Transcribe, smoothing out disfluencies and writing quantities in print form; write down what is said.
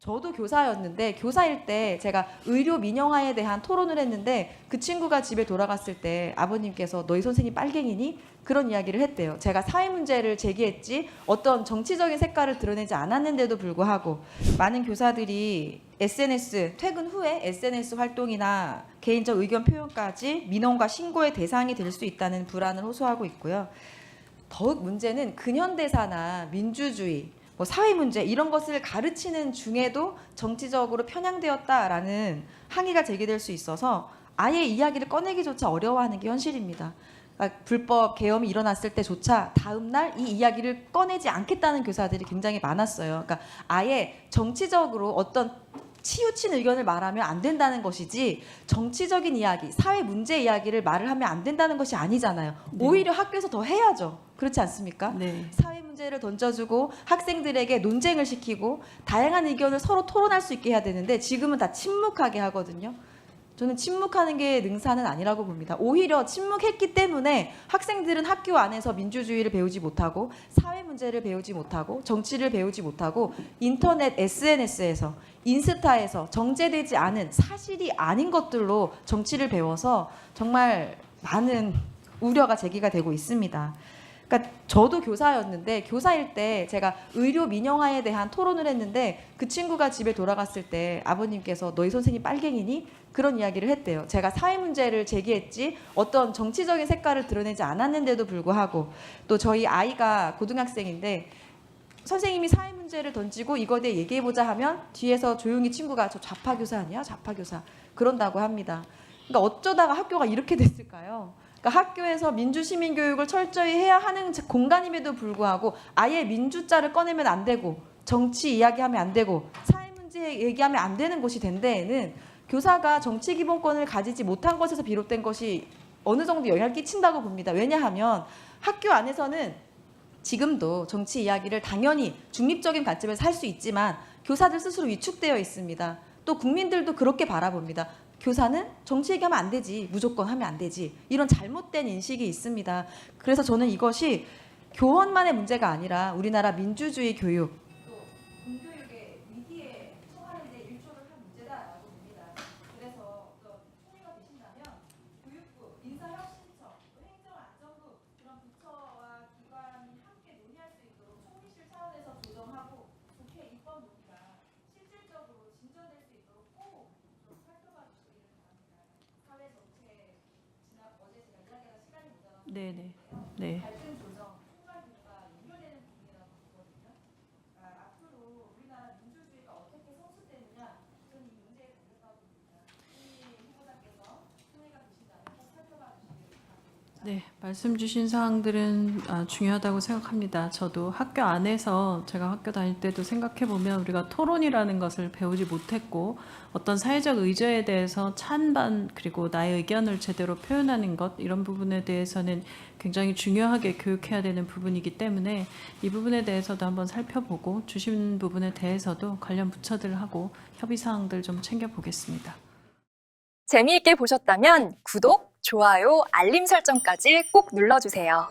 저도 교사였는데 교사일 때 제가 의료 민영화에 대한 토론을 했는데 그 친구가 집에 돌아갔을 때 아버님께서 너희 선생님 빨갱이니? 그런 이야기를 했대요. 제가 사회 문제를 제기했지 어떤 정치적인 색깔을 드러내지 않았는데도 불구하고 많은 교사들이 SNS 퇴근 후에 SNS 활동이나 개인적 의견 표현까지 민원과 신고의 대상이 될 수 있다는 불안을 호소하고 있고요. 더욱 문제는 근현대사나 민주주의 사회 문제 이런 것을 가르치는 중에도 정치적으로 편향되었다라는 항의가 제기될 수 있어서 아예 이야기를 꺼내기조차 어려워하는 게 현실입니다. 그러니까 불법 계엄이 일어났을 때조차 다음 날 이 이야기를 꺼내지 않겠다는 교사들이 굉장히 많았어요. 그러니까 아예 정치적으로 어떤 치우친 의견을 말하면 안 된다는 것이지 정치적인 이야기, 사회 문제 이야기를 말을 하면 안 된다는 것이 아니잖아요. 네. 오히려 학교에서 더 해야죠. 그렇지 않습니까? 네. 사회 문제를 던져주고 학생들에게 논쟁을 시키고 다양한 의견을 서로 토론할 수 있게 해야 되는데 지금은 다 침묵하게 하거든요. 저는 침묵하는 게 능사는 아니라고 봅니다. 오히려 침묵했기 때문에 학생들은 학교 안에서 민주주의를 배우지 못하고 사회 문제를 배우지 못하고 정치를 배우지 못하고 인터넷 SNS에서 인스타에서 정제되지 않은 사실이 아닌 것들로 정치를 배워서 정말 많은 우려가 제기가 되고 있습니다. 그러니까 저도 교사였는데 교사일 때 제가 의료 민영화에 대한 토론을 했는데 그 친구가 집에 돌아갔을 때 아버님께서 너희 선생님 빨갱이니? 그런 이야기를 했대요. 제가 사회 문제를 제기했지 어떤 정치적인 색깔을 드러내지 않았는데도 불구하고 또 저희 아이가 고등학생인데 선생님이 사회 문제를 던지고 이거에 대해 얘기해보자 하면 뒤에서 조용히 친구가 저 좌파 교사 아니야? 좌파 교사 그런다고 합니다. 그러니까 어쩌다가 학교가 이렇게 됐을까요? 그러니까 학교에서 민주시민 교육을 철저히 해야 하는 공간임에도 불구하고 아예 민주자를 꺼내면 안 되고 정치 이야기하면 안 되고 사회 문제 얘기하면 안 되는 곳이 된 데에는 교사가 정치 기본권을 가지지 못한 것에서 비롯된 것이 어느 정도 영향을 끼친다고 봅니다. 왜냐하면 학교 안에서는 지금도 정치 이야기를 당연히 중립적인 관점에서 할 수 있지만 교사들 스스로 위축되어 있습니다. 또 국민들도 그렇게 바라봅니다. 교사는 정치 얘기하면 안 되지, 무조건 하면 안 되지, 이런 잘못된 인식이 있습니다. 그래서 저는 이것이 교원만의 문제가 아니라 우리나라 민주주의 교육, 또 공교육의 위기에 처하는 데 일조를 한 문제다라고 봅니다. 그래서 총리가 되신다면 교육부, 인사혁신처, 행정안전부 그런 부처와 기관이 함께 논의할 수 있도록 총리실 차원에서 조정하고 국회 입법 논의가 실질적으로 진전될 수 있도록 꼭 좀 살펴봐 주시기를 바랍니다. 사회 전체 지난 어제 제가 이야기하다 시간이 모자라서 네네. 네. 갈등 조정, 총괄 부가 연결되는 부분이라고 보거든요. 앞으로 우리나라 민주주의가 어떻게 성숙되느냐 저는 이 문제에 달렸다고 봅니다. 총리 후보자께서 총리가 되신다면 꼭 살펴봐 주시기를 바랍니다. 네, 말씀 주신 사항들은 중요하다고 생각합니다. 저도 학교 안에서 제가 학교 다닐 때도 생각해 보면 우리가 토론이라는 것을 배우지 못했고 어떤 사회적 의제에 대해서 찬반 그리고 나의 의견을 제대로 표현하는 것 이런 부분에 대해서는 굉장히 중요하게 교육해야 되는 부분이기 때문에 이 부분에 대해서도 한번 살펴보고 주신 부분에 대해서도 관련 부처들하고 협의 사항들 좀 챙겨보겠습니다. 재미있게 보셨다면 구독, 좋아요, 알림 설정까지 꼭 눌러주세요.